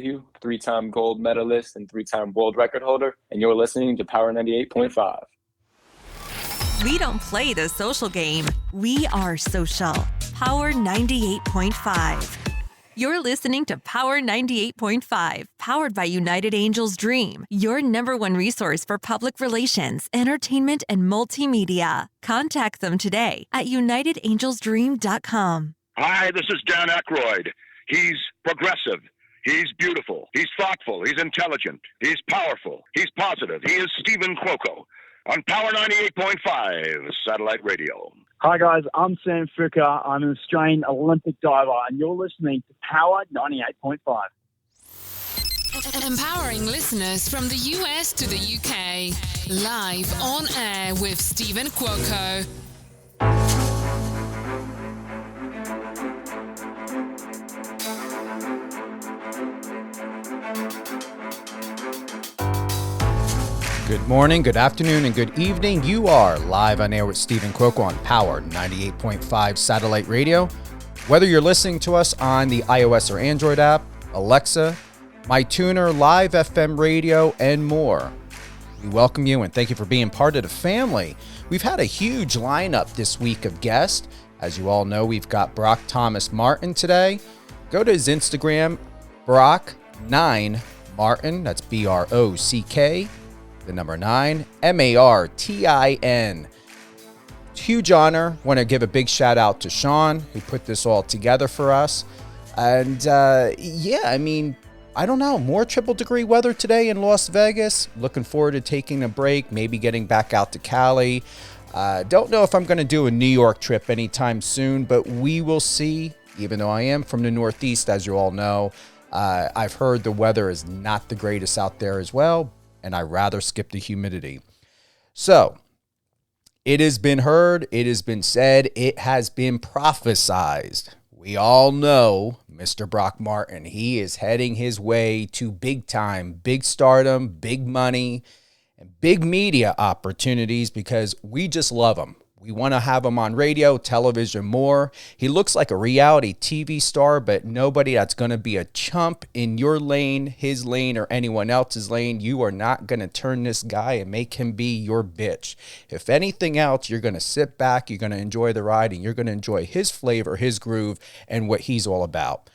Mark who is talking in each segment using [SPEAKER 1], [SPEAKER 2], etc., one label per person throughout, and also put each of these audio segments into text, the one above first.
[SPEAKER 1] Mayhew, 3-time gold medalist and 3-time world record holder, and you're listening to Power 98.5.
[SPEAKER 2] We don't play the social game. We are social. Power 98.5. You're listening to Power 98.5, powered by United Angels Dream, your number one resource for public relations, entertainment, and multimedia. Contact them today at unitedangelsdream.com.
[SPEAKER 3] Hi, this is Dan Aykroyd. He's progressive. He's beautiful. He's thoughtful. He's intelligent. He's powerful. He's positive. He is Steven Cuoco on Power 98.5 Satellite Radio.
[SPEAKER 4] Hi guys, I'm Sam Fricker. I'm an Australian Olympic diver, and you're listening to Power 98.5.
[SPEAKER 5] Empowering listeners from the US to the UK. Live on air with Steven Cuoco.
[SPEAKER 6] Good morning, good afternoon, and good evening. You are live on air with Steven Cuoco on Power 98.5 Satellite Radio. Whether you're listening to us on the iOS or Android app, Alexa, MyTuner, Live FM radio, and more, we welcome you and thank you for being part of the family. We've had a huge lineup this week of guests. As you all know, we've got Brock Thomas Martin today. Go to his Instagram, Brock9Martin. That's BROCK. The number 9, MARTIN. Huge honor. Want to give a big shout out to Sean, who put this all together for us. And I don't know, more triple degree weather today in Las Vegas. Looking forward to taking a break, maybe getting back out to Cali. Don't know if I'm going to do a New York trip anytime soon, but we will see. Even though I am from the Northeast, as you all know, I've heard the weather is not the greatest out there as well, and I'd rather skip the humidity. So, it has been heard, it has been said, it has been prophesized. We all know Mr. Brock Martin. He is heading his way to big time, big stardom, big money, and big media opportunities because we just love him. We want to have him on radio, television more. He looks like a reality TV star, but nobody that's going to be a chump in your lane, his lane, or anyone else's lane. You are not going to turn this guy and make him be your bitch. If anything else, you're going to sit back, you're going to enjoy the ride, and you're going to enjoy his flavor, his groove, and what he's all about.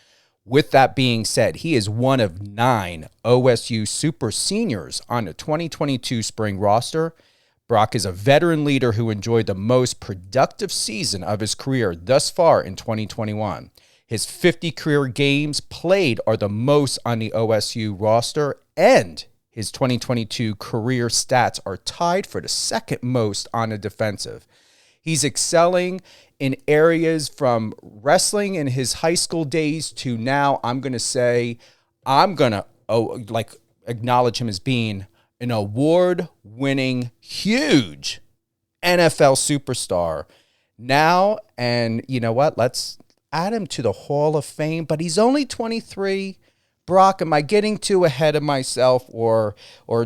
[SPEAKER 6] With that being said, he is one of 9 OSU Super Seniors on the 2022 spring roster. Brock is a veteran leader who enjoyed the most productive season of his career thus far in 2021. His 50 career games played are the most on the OSU roster, and his 2022 career stats are tied for the second most on the defensive. He's excelling in areas from wrestling in his high school days to now, I'm going to acknowledge him as being an award-winning, huge NFL superstar now. And you know what? Let's add him to the Hall of Fame. But he's only 23. Brock, am I getting too ahead of myself, or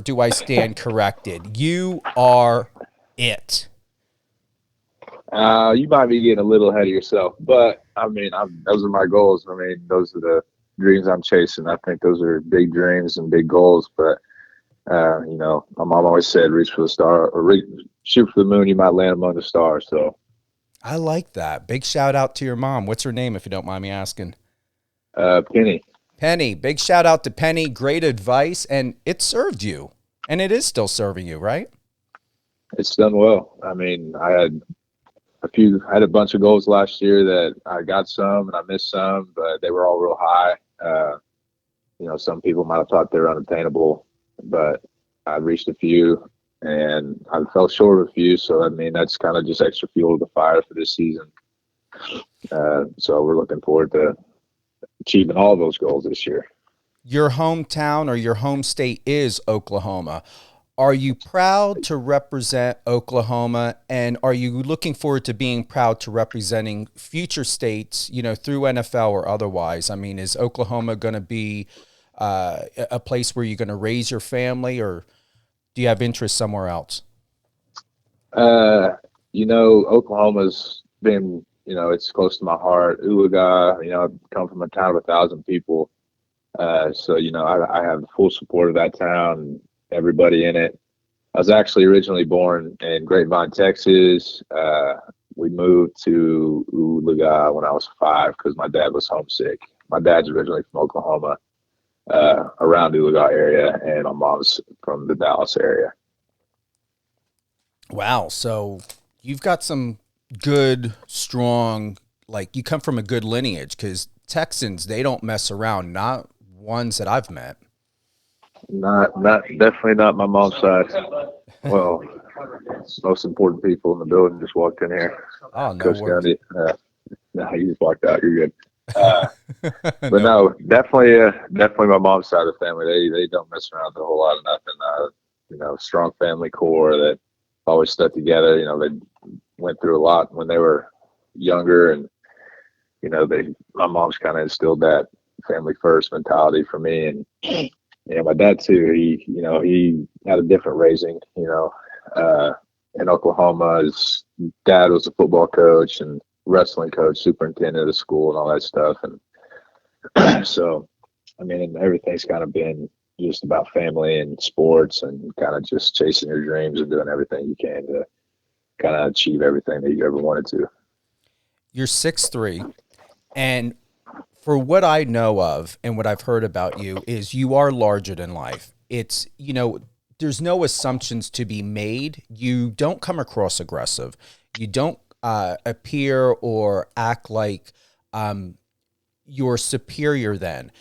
[SPEAKER 6] do I stand corrected? You are it.
[SPEAKER 7] You might be getting a little ahead of yourself. But, those are my goals. Those are the dreams I'm chasing. I think those are big dreams and big goals. But my mom always said, reach for the star or shoot for the moon. You might land among the stars. So
[SPEAKER 6] I like that. Big shout out to your mom. What's her name, if you don't mind me asking?
[SPEAKER 7] Penny.
[SPEAKER 6] Penny. Big shout out to Penny. Great advice. And it served you, and it is still serving you, right?
[SPEAKER 7] It's done well. I had a bunch of goals last year that I got some and I missed some, but they were all real high. Some people might have thought they were unattainable, but I reached a few and I fell short of a few. So, that's kind of just extra fuel to the fire for this season. So we're looking forward to achieving all those goals this year.
[SPEAKER 6] Your hometown or your home state is Oklahoma. Are you proud to represent Oklahoma, and are you looking forward to being proud to representing future states, through NFL or otherwise? Is Oklahoma going to be a place where you're going to raise your family, or do you have interest somewhere else?
[SPEAKER 7] Oklahoma's been, it's close to my heart. Uwaga, I've come from a town of 1,000 people. So, I have the full support of that town and everybody in it. I was actually originally born in Grapevine, Texas. We moved to Oolaga when I was 5 because my dad was homesick. My dad's originally from Oklahoma, around the Oolaga area, and my mom's from the Dallas area.
[SPEAKER 6] Wow. So you've got some good, strong, like you come from a good lineage, because Texans, they don't mess around. Not ones that I've met.
[SPEAKER 7] Definitely not my mom's side. Well, most important people in the building just walked in here.
[SPEAKER 6] Oh, no
[SPEAKER 7] Coach
[SPEAKER 6] worries.
[SPEAKER 7] Gundy. No, you just walked out. You're good. But no, definitely my mom's side of the family. They don't mess around with a whole lot of nothing. Strong family core that always stuck together. They went through a lot when they were younger, and my mom's kind of instilled that family first mentality for me. And my dad too. He had a different raising. In Oklahoma, his dad was a football coach and wrestling coach, superintendent of the school, and all that stuff. And so, and everything's kind of been just about family and sports, and kind of just chasing your dreams and doing everything you can to kind of achieve everything that you ever wanted to.
[SPEAKER 6] You're 6'3", and for what I know of and what I've heard about you is you are larger than life. It's, there's no assumptions to be made. You don't come across aggressive. You don't appear or act like you're superior than.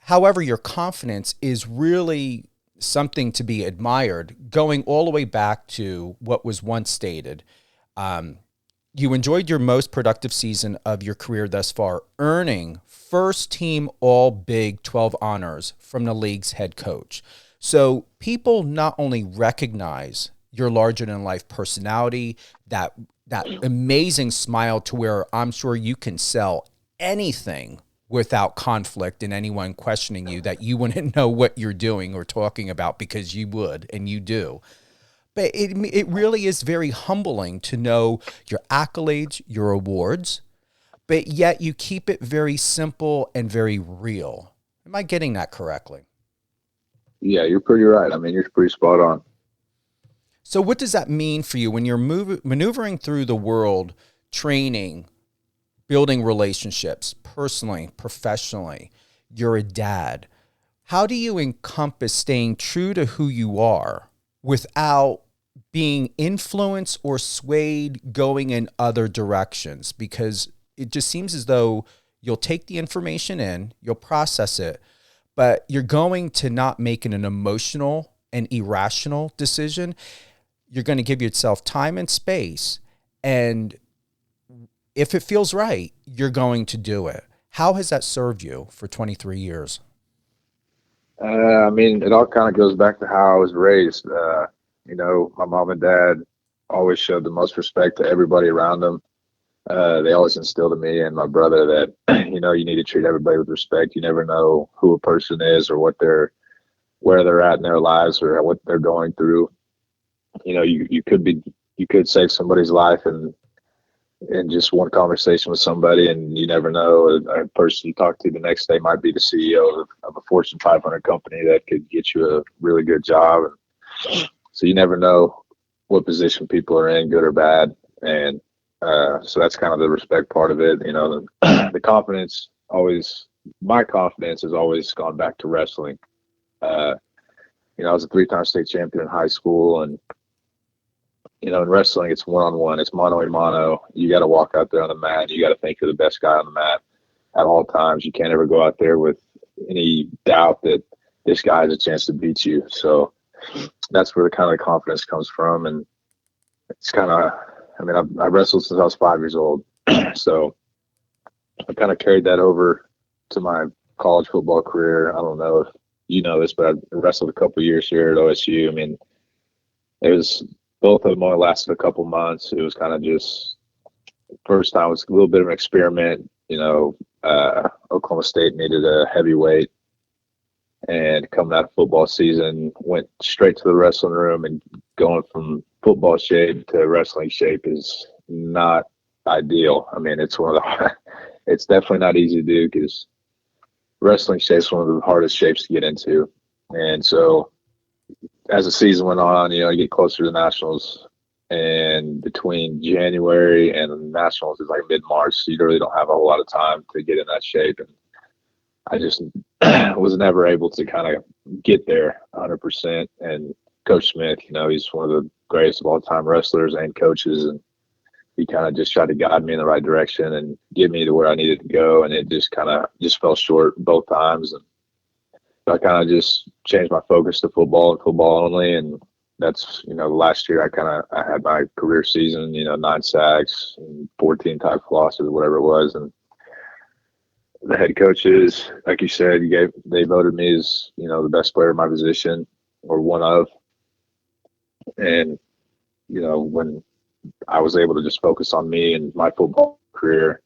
[SPEAKER 6] However, your confidence is really something to be admired, going all the way back to what was once stated. You enjoyed your most productive season of your career thus far, earning first team all Big 12 honors from the league's head coach. So people not only recognize your larger than life personality, that amazing smile to where I'm sure you can sell anything without conflict and anyone questioning you, that you wouldn't know what you're doing or talking about, because you would, and you do. But it really is very humbling to know your accolades, your awards, but yet you keep it very simple and very real. Am I getting that correctly?
[SPEAKER 7] Yeah, you're pretty right. You're pretty spot on.
[SPEAKER 6] So what does that mean for you when you're maneuvering through the world, training, building relationships, personally, professionally? You're a dad. How do you encompass staying true to who you are without being influenced or swayed going in other directions? Because it just seems as though you'll take the information in, you'll process it, but you're going to not make an emotional and irrational decision. You're going to give yourself time and space, and if it feels right, you're going to do it. How has that served you for 23 years?
[SPEAKER 7] It all kind of goes back to how I was raised. My mom and dad always showed the most respect to everybody around them. They always instilled in me and my brother that, you need to treat everybody with respect. You never know who a person is or where they're at in their lives or what they're going through. You could save somebody's life in just one conversation with somebody, and you never know, a person you talk to the next day might be the CEO of a Fortune 500 company that could get you a really good job. And so you never know what position people are in, good or bad. And so that's kind of the respect part of it. The confidence my confidence has always gone back to wrestling. I was a 3-time state champion in high school, and in wrestling, it's one-on-one. It's mano-a-mano. You got to walk out there on the mat. You got to think you're the best guy on the mat at all times. You can't ever go out there with any doubt that this guy has a chance to beat you. So that's where the kind of confidence comes from. And it's kind of, I wrestled since I was 5 years old. So I kind of carried that over to my college football career. I don't know if you know this, but I wrestled a couple years here at OSU. It was, both of them only lasted a couple months. It was kind of just, first time was a little bit of an experiment. Oklahoma State needed a heavyweight, and coming out of football season, went straight to the wrestling room, and going from football shape to wrestling shape is not ideal. It's one of the, it's definitely not easy to do, because wrestling shape's one of the hardest shapes to get into. And so as the season went on, you get closer to nationals, and between January and nationals is like mid-March, so you really don't have a whole lot of time to get in that shape. And I just was never able to kind of get there 100%. And Coach Smith, he's one of the greatest of all time wrestlers and coaches, and he kind of just tried to guide me in the right direction and get me to where I needed to go. And it just kind of fell short both times. And so I kind of just changed my focus to football and football only. And that's, last year I had my career season, 9 sacks and 14 type losses, whatever it was. And the head coaches, like you said, they voted me as, the best player in my position, or one of. And, when I was able to just focus on me and my football career,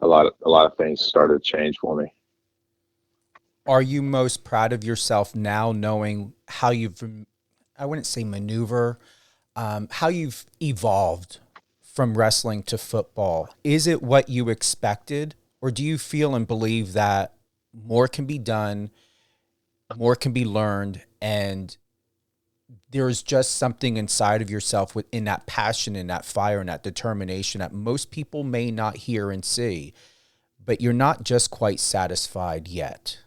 [SPEAKER 7] a lot of things started to change for me.
[SPEAKER 6] Are you most proud of yourself now, knowing how you've, I wouldn't say maneuver, how you've evolved from wrestling to football? Is it what you expected, or do you feel and believe that more can be done, more can be learned, and there's just something inside of yourself within that passion and that fire and that determination that most people may not hear and see, but you're not just quite satisfied yet?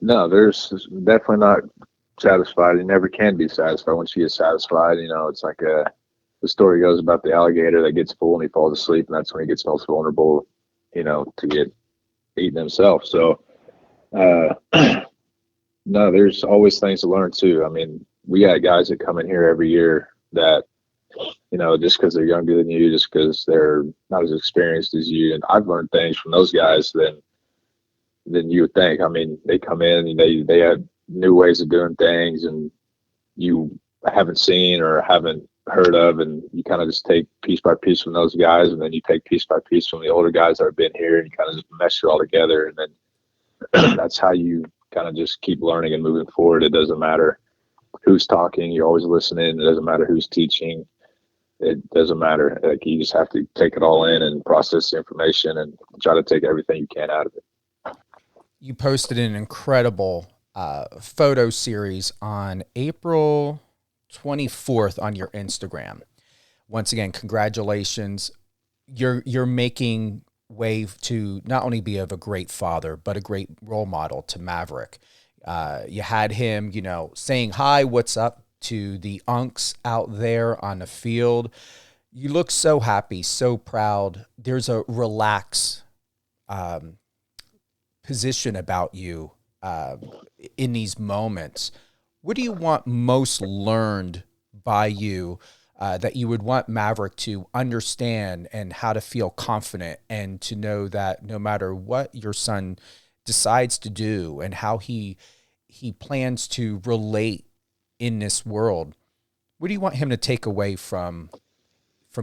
[SPEAKER 7] No, there's definitely not satisfied. You never can be satisfied. Once you get satisfied, it's like the story goes about the alligator that gets full and he falls asleep, and that's when he gets most vulnerable, to get eaten himself. So, no, there's always things to learn too. I mean, we got guys that come in here every year that, just because they're younger than you, just because they're not as experienced as you. And I've learned things from those guys than you would think. I mean, they come in and they have new ways of doing things, and you haven't seen or haven't heard of, and you kind of just take piece by piece from those guys, and then you take piece by piece from the older guys that have been here, and you kind of just mesh it all together. And then that's how you kind of just keep learning and moving forward. It doesn't matter who's talking, you're always listening. It doesn't matter who's teaching. It doesn't matter. Like, you just have to take it all in and process the information and try to take everything you can out of it.
[SPEAKER 6] You posted an incredible photo series on April 24th on your Instagram. Once again, congratulations. You're making way to not only be of a great father, but a great role model to Maverick. You had him, saying hi, what's up to the unks out there on the field. You look so happy, so proud. There's a relaxed position about you in these moments. What do you want most learned by you that you would want Maverick to understand, and how to feel confident, and to know that no matter what your son decides to do and how he plans to relate in this world, what do you want him to take away from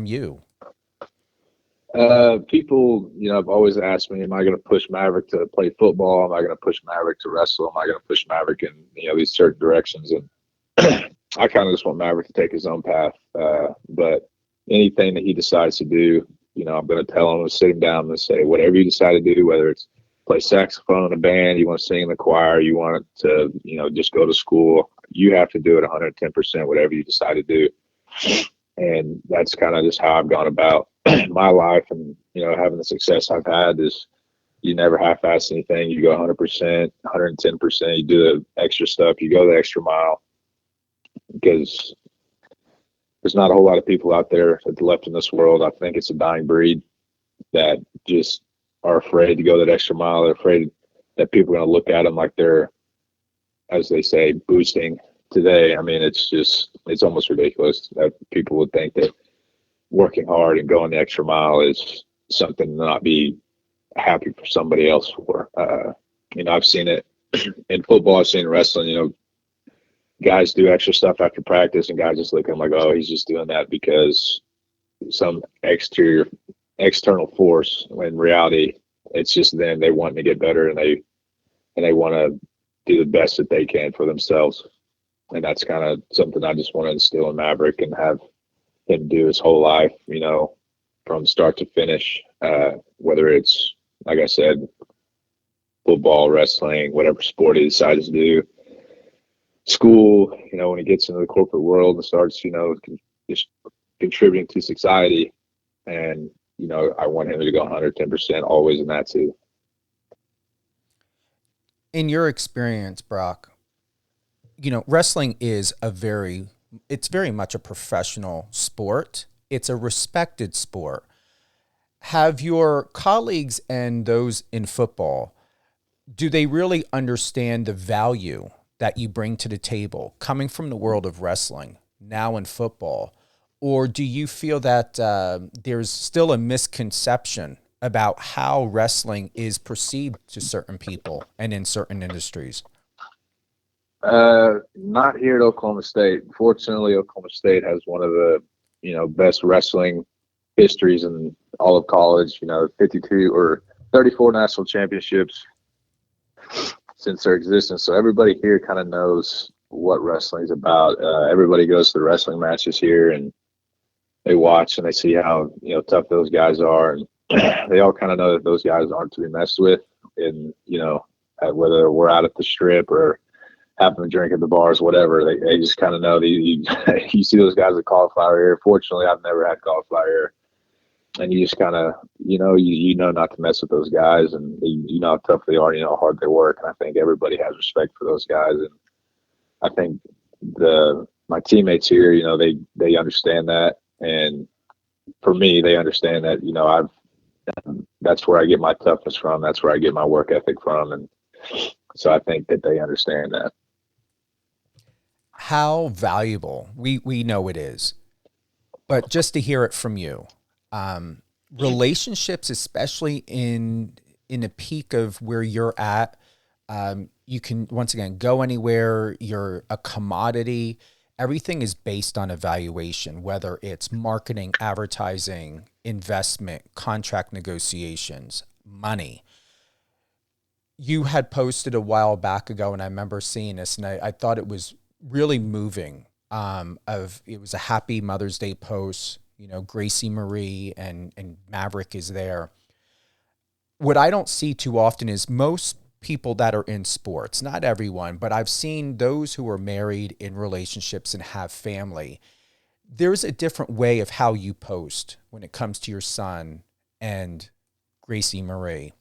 [SPEAKER 6] you?
[SPEAKER 7] People, have always asked me, am I going to push Maverick to play football? Am I going to push Maverick to wrestle? Am I going to push Maverick in, these certain directions? And I kind of just want Maverick to take his own path. But anything that he decides to do, I'm going to tell him, sit him down and say, whatever you decide to do, whether it's play saxophone in a band, you want to sing in the choir, you want to, just go to school, you have to do it 110%, whatever you decide to do. And that's kind of just how I've gone about my life. And, having the success I've had is, you never half-ass anything. You go 100%, 110%. You do the extra stuff. You go the extra mile, because there's not a whole lot of people out there that are left in this world. I think it's a dying breed that just are afraid to go that extra mile. They're afraid that people are going to look at them like they're, as they say, boosting today. I mean, it's almost ridiculous that people would think that working hard and going the extra mile is something to not be happy for somebody else for. I've seen it in football. I've seen it in wrestling. Guys do extra stuff after practice, and guys just look at him like, oh, he's just doing that because some external force. When in reality, it's just them. They want to get better, and they want to do the best that they can for themselves. And that's kind of something I just want to instill in Maverick and have him do his whole life, from start to finish, whether it's, like I said, football, wrestling, whatever sport he decides to do. School, when he gets into the corporate world and starts, just contributing to society. And, I want him to go 110% always in that too.
[SPEAKER 6] In your experience, Brock, wrestling is it's very much a professional sport. It's a respected sport. Have your colleagues and those in football, do they really understand the value that you bring to the table coming from the world of wrestling now in football? Or do you feel that there's still a misconception about how wrestling is perceived to certain people and in certain industries?
[SPEAKER 7] Not here at Oklahoma State. Fortunately, Oklahoma State has one of the, best wrestling histories in all of college, 52 or 34 national championships since their existence. So everybody here kind of knows what wrestling is about. Everybody goes to the wrestling matches here and they watch and they see how, tough those guys are. And they all kind of know that those guys aren't to be messed with. And, whether we're out at the strip or having a drink at the bars, whatever, they just kind of know that you see those guys with cauliflower ear. Fortunately, I've never had cauliflower ear. And you just kind of, you know not to mess with those guys, and you know how tough they are, how hard they work. And I think everybody has respect for those guys. And I think my teammates here, they understand that. And for me, they understand that, that's where I get my toughness from. That's where I get my work ethic from. And so I think that they understand that.
[SPEAKER 6] How valuable, we know it is, but just to hear it from you, relationships, especially in a peak of where you're at, you can, once again, go anywhere. You're a commodity. Everything is based on evaluation, whether it's marketing, advertising, investment, contract negotiations, money. You had posted a while back ago, and I remember seeing this, and I thought it was really moving. It was a happy Mother's Day post. Gracie Marie and Maverick is there. What I don't see too often is most people that are in sports, not everyone, but I've seen those who are married in relationships and have family. There's a different way of how you post when it comes to your son and Gracie Marie.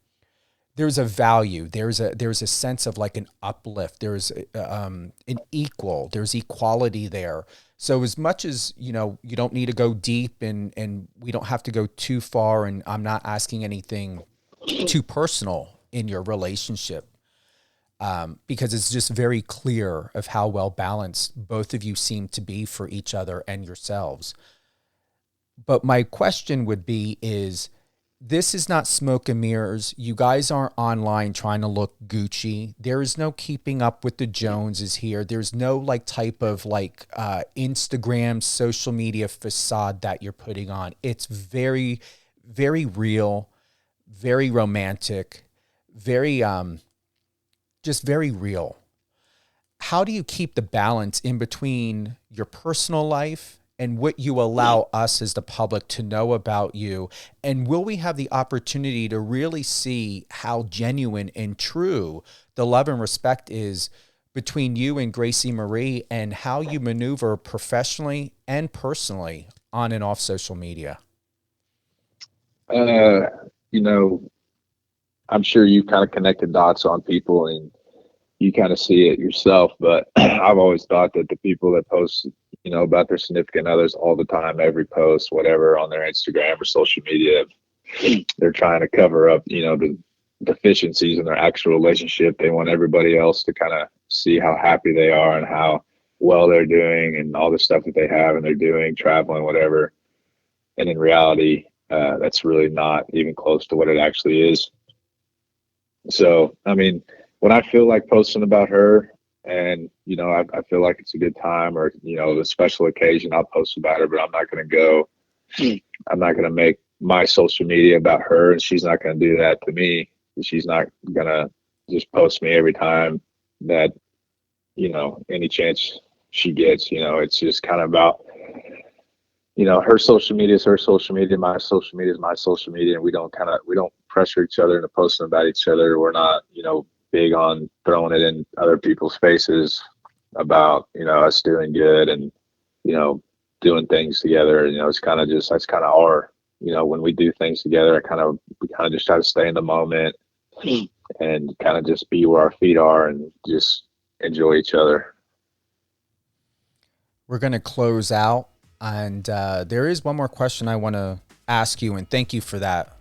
[SPEAKER 6] There's a value. There's a sense of like an uplift. There's an equal. There's equality there. So as much as, you don't need to go deep and we don't have to go too far, and I'm not asking anything too personal in your relationship, because it's just very clear of how well balanced both of you seem to be for each other and yourselves. But my question would be this is not smoke and mirrors. You guys aren't online trying to look Gucci. There is no keeping up with the Joneses here. There's no type of Instagram social media facade that you're putting on. It's very, very real, very romantic, very, just very real. How do you keep the balance in between your personal life and what you allow us as the public to know about you? And will we have the opportunity to really see how genuine and true the love and respect is between you and Gracie Marie, and how you maneuver professionally and personally on and off social media?
[SPEAKER 7] I'm sure you kind of connected dots on people and you kind of see it yourself, but I've always thought that the people that post, about their significant others all the time, every post, whatever, on their Instagram or social media, they're trying to cover up, the deficiencies in their actual relationship. They want everybody else to kind of see how happy they are and how well they're doing and all the stuff that they have and they're doing, traveling, whatever. And in reality, that's really not even close to what it actually is. So, when I feel like posting about her and, I feel like it's a good time or, a special occasion, I'll post about her, but I'm not going to make my social media about her, and she's not going to do that to me. She's not going to just post me every time that, any chance she gets. It's just kind of about, her social media is her social media, my social media is my social media, and we don't pressure each other into posting about each other. We're not, big on throwing it in other people's faces about, us doing good and, doing things together. It's kind of just, that's kind of our, when we do things together, we kind of just try to stay in the moment and kind of just be where our feet are and just enjoy each other.
[SPEAKER 6] We're going to close out. And there is one more question I want to ask you, and thank you for that,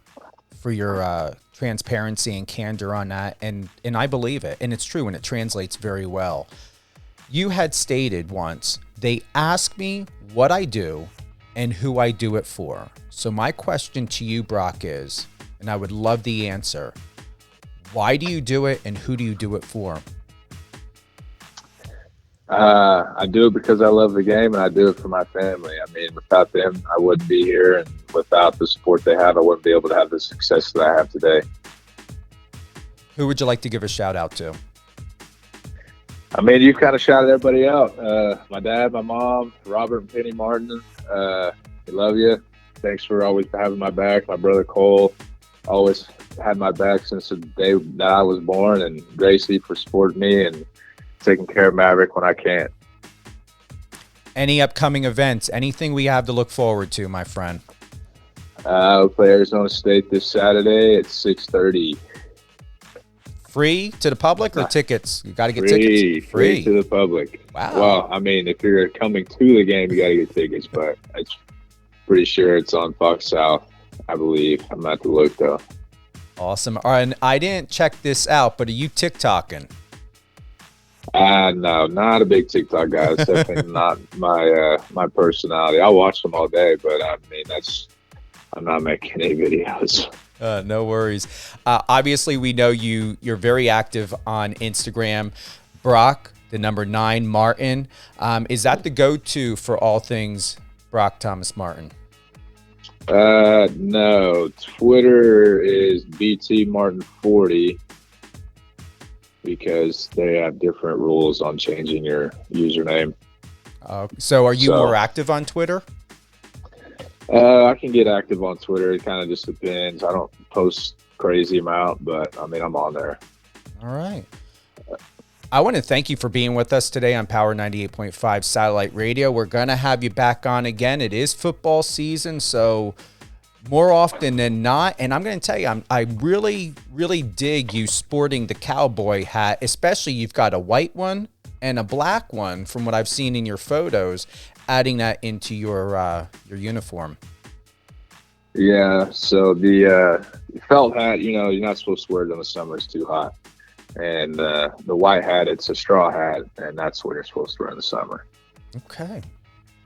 [SPEAKER 6] for your transparency and candor on that. And I believe it, and it's true, and it translates very well. You had stated once, they ask me what I do and who I do it for. So my question to you, Brock, is, and I would love the answer, why do you do it and who do you do it for?
[SPEAKER 7] I do it because I love the game, and I do it for my family. I mean, without them, I wouldn't be here, and without the support they have, I wouldn't be able to have the success that I have today.
[SPEAKER 6] Who would you like to give a shout out to?
[SPEAKER 7] I mean, you've kind of shouted everybody out. My dad, my mom, Robert and Penny Martin. We love you. Thanks for always having my back. My brother Cole always had my back since the day that I was born, and Gracie for supporting me and taking care of Maverick when I can't.
[SPEAKER 6] Any upcoming events? Anything we have to look forward to, my friend?
[SPEAKER 7] We'll play Arizona State this Saturday at 6:30.
[SPEAKER 6] Free to the public or tickets? You got to get
[SPEAKER 7] Free,
[SPEAKER 6] tickets.
[SPEAKER 7] free to the public.
[SPEAKER 6] Wow.
[SPEAKER 7] Well, I mean, if you're coming to the game, you got to get tickets, but I'm pretty sure it's on Fox South, I believe. I'm not to look, though.
[SPEAKER 6] Awesome. All right, and I didn't check this out, but are you TikToking?
[SPEAKER 7] No, not a big TikTok guy. It's definitely not my personality. I watch them all day, but I mean, I'm not making any videos.
[SPEAKER 6] No worries. Obviously, we know you're very active on Instagram. Brock, the number 9 Martin. Is that the go-to for all things Brock Thomas Martin?
[SPEAKER 7] No. Twitter is BT Martin 40 because they have different rules on changing your username.
[SPEAKER 6] So are you more active on Twitter?
[SPEAKER 7] I can get active on Twitter. It kind of just depends. I don't post crazy amount, but I mean, I'm on there.
[SPEAKER 6] All right. I want to thank you for being with us today on Power 98.5 Satellite Radio. We're going to have you back on again. It is football season, so more often than not, and I'm going to tell you, I really, really dig you sporting the cowboy hat, especially you've got a white one and a black one from what I've seen in your photos, adding that into your uniform.
[SPEAKER 7] Yeah, so the felt hat, you're not supposed to wear it in the summer. It's too hot. And the white hat, it's a straw hat, and that's what you're supposed to wear in the summer. Okay.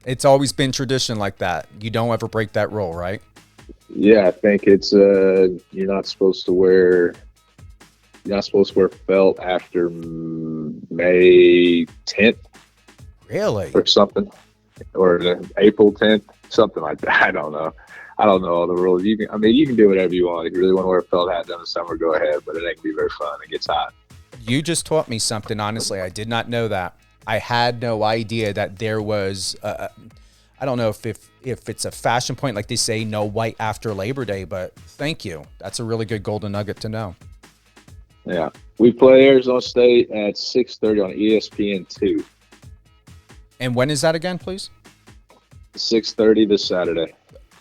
[SPEAKER 6] It's always been tradition like that. You don't ever break that rule, right?
[SPEAKER 7] Yeah, I think it's you're not supposed to wear felt after May 10th.
[SPEAKER 6] Really?
[SPEAKER 7] Or something. Or April 10th, something like that. I don't know all the rules. You can do whatever you want. If you really want to wear a felt hat during the summer, go ahead, but it ain't gonna be very fun. It gets hot.
[SPEAKER 6] You just taught me something, honestly. I did not know that. I had no idea that there was I don't know if it's a fashion point, like they say, no white after Labor Day, but thank you. That's a really good golden nugget to know.
[SPEAKER 7] Yeah. We play Arizona State at 6:30 on ESPN2.
[SPEAKER 6] And when is that again, please?
[SPEAKER 7] 6:30 this Saturday.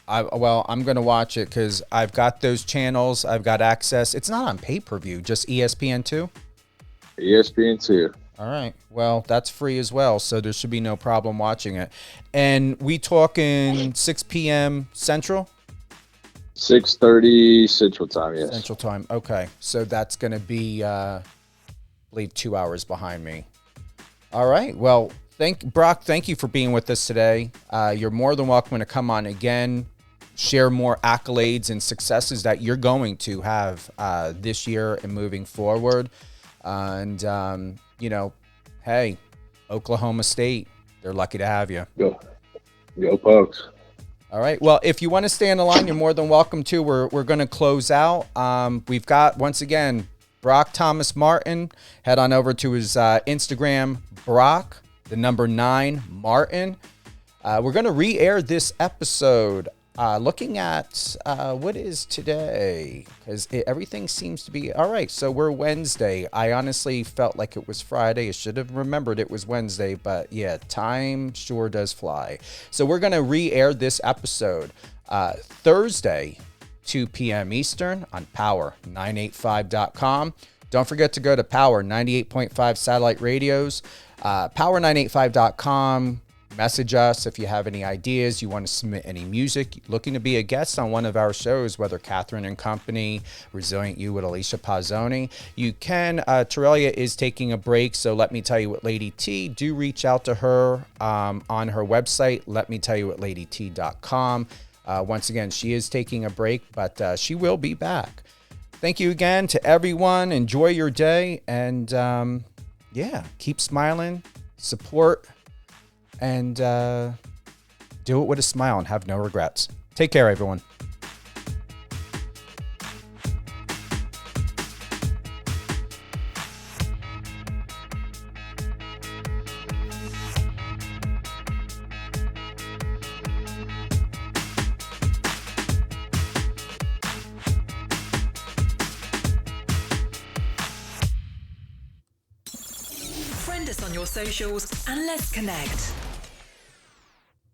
[SPEAKER 6] I'm going to watch it because I've got those channels. I've got access. It's not on pay-per-view, just ESPN2?
[SPEAKER 7] ESPN2.
[SPEAKER 6] All right. Well, that's free as well, so there should be no problem watching it. And we talking 6 p.m. Central?
[SPEAKER 7] 6:30 Central Time, yes.
[SPEAKER 6] Central Time. Okay. So that's going to be, I believe, 2 hours behind me. All right. Well, Brock, thank you for being with us today. You're more than welcome to come on again, share more accolades and successes that you're going to have this year and moving forward. And, hey, Oklahoma State, they're lucky to have you.
[SPEAKER 7] Go Pokes.
[SPEAKER 6] All right. Well, if you want to stay on the line, you're more than welcome to. We're going to close out. We've got, once again, Brock Thomas Martin. Head on over to his Instagram, Brock, the number 9 Martin. We're going to re-air this episode Looking at what is today, because everything seems to be all right. So we're Wednesday. I honestly felt like it was Friday. I should have remembered it was Wednesday, but yeah, time sure does fly. So we're going to re-air this episode Thursday, 2 p.m. Eastern on power985.com. Don't forget to go to Power 98.5 Satellite Radios, power985.com. Message us if you have any ideas, you want to submit any music, looking to be a guest on one of our shows, whether Catherine and Company, Resilient You with Alicia Pazzoni. You can. Torellia is taking a break, so let me tell you what Lady T. Do reach out to her on her website, letmetellyoutladyt.com. Once again, she is taking a break, but she will be back. Thank you again to everyone. Enjoy your day, and keep smiling, support, and do it with a smile and have no regrets. Take care, everyone.
[SPEAKER 2] Friend us on your socials and let's connect.